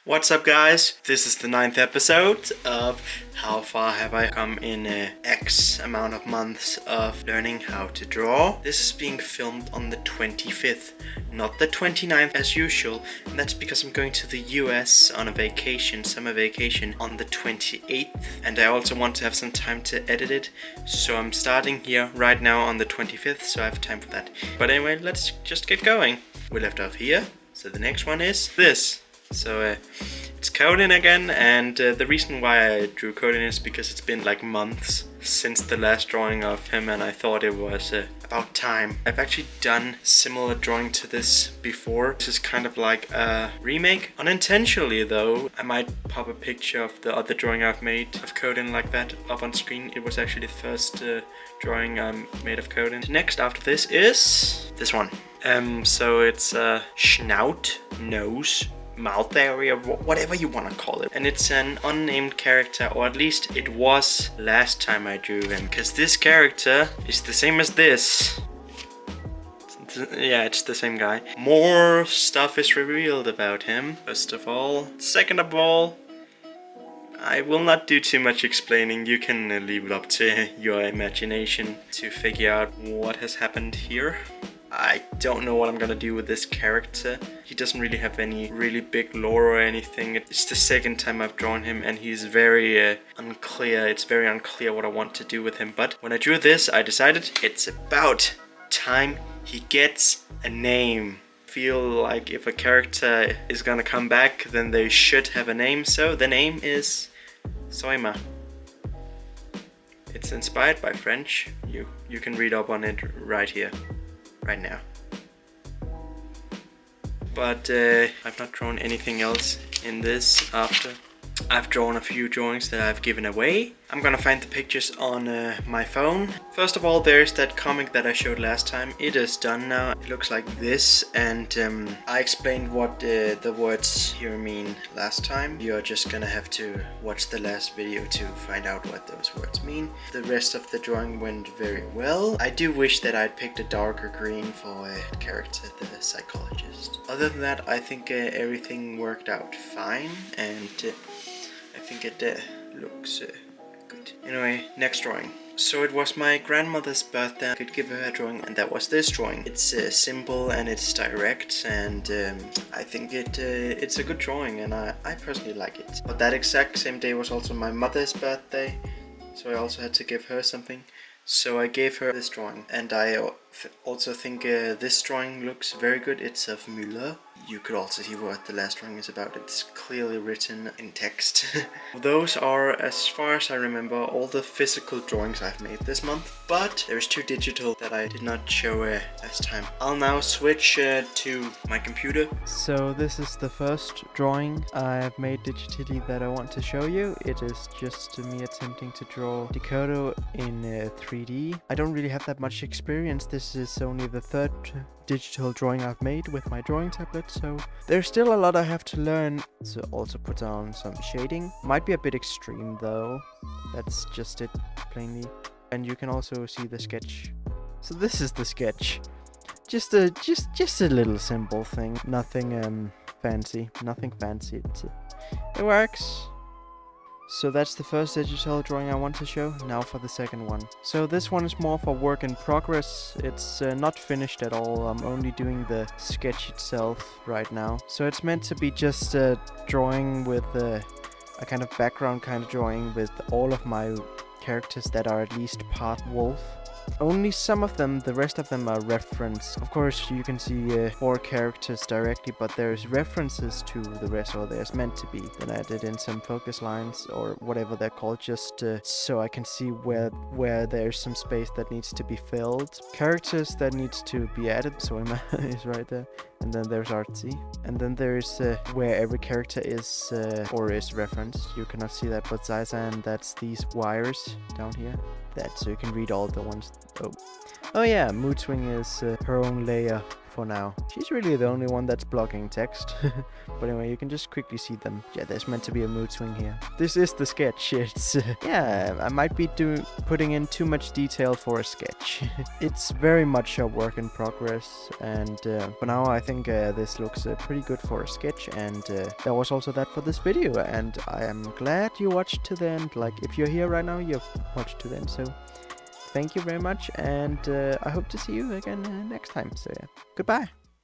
What's up, guys? This is the 9th episode of How Far Have I Come in X amount of months of learning how to draw. This is being filmed on the 25th, not the 29th as usual, and that's because I'm going to the US on a vacation, summer vacation, on the 28th, and I also want to have some time to edit it, so I'm starting here right now on the 25th, so I have time for that. But anyway, let's just get going. We left off here, so the next one is this. So it's Conan again, and the reason why I drew Conan is because it's been like months since the last drawing of him, and I thought it was about time. I've actually done similar drawing to this before. This is kind of like a remake. Unintentionally though, I might pop a picture of the other drawing I've made of Conan like that up on screen. It was actually the first drawing I made of Conan. Next after this is this one. So it's snout, nose, mouth area, whatever you want to call it, and it's an unnamed character, or at least it was last time I drew him, because this character is the same as this. Yeah, it's the same guy. More stuff is revealed about him, first of all. Second of all, I will not do too much explaining. You can leave it up to your imagination to figure out what has happened here. I don't know what I'm gonna do with this character. He doesn't really have any really big lore or anything. It's the second time I've drawn him, and he's very unclear. It's very unclear what I want to do with him. But when I drew this, I decided it's about time he gets a name. I feel like if a character is gonna come back, then they should have a name. So the name is Soima. It's inspired by French. You can read up on it right here. Right now. But I've not drawn anything else in this after. I've drawn a few drawings that I've given away. I'm gonna find the pictures on my phone. First of all, there's that comic that I showed last time. It is done now. It looks like this, and I explained what the words here mean last time. You're just gonna have to watch the last video to find out what those words mean. The rest of the drawing went very well. I do wish that I'd picked a darker green for a character, the psychologist. Other than that, I think everything worked out fine, and I think it looks good. Anyway, next drawing. So it was my grandmother's birthday. I could give her a drawing, and that was this drawing. It's simple and it's direct, and I think it's a good drawing, and I personally like it. But that exact same day was also my mother's birthday, so I also had to give her something. So I gave her this drawing, and I also think this drawing looks very good. It's of Müller. You could also see what the last drawing is about. It's clearly written in text. Those are, as far as I remember, all the physical drawings I've made this month, but there's 2 digital that I did not show last time. I'll now switch to my computer. So this is the first drawing I've made digitally that I want to show you. It is just me attempting to draw Dakota in 3D. I don't really have that much experience. This is only the 3rd digital drawing I've made with my drawing tablet, so there's still a lot I have to learn. So also put on some shading. Might be a bit extreme though. That's just it, plainly. And you can also see the sketch. So this is the sketch. Just a little simple thing. Nothing fancy. Nothing fancy. It works. So that's the first digital drawing I want to show. Now for the second one. So this one is more for work in progress. It's not finished at all. I'm only doing the sketch itself right now. So it's meant to be just a drawing with a kind of background kind of drawing with all of my characters that are at least part wolf. Only some of them, the rest of them are referenced. Of course, you can see 4 characters directly, but there's references to the rest, or there's meant to be. Then I added in some focus lines, or whatever they're called, just so I can see where there's some space that needs to be filled. Characters that needs to be added, so Emma is right there. And then there's Artsy. And then there's where every character is or is referenced. You cannot see that, but Zaizan, that's these wires down here. That, so you can read all the ones. Oh yeah, Mood Swing is her own layer for now. She's really the only one that's blocking text. But anyway, you can just quickly see them. Yeah, there's meant to be a mood swing here. This is the sketch. It's yeah, I might be putting in too much detail for a sketch. It's very much a work in progress, and for now I think this looks pretty good for a sketch, and that was also that for this video, and I am glad you watched to the end. Like, if you're here right now, you've watched to the end, so thank you very much, and I hope to see you again next time. So yeah, goodbye.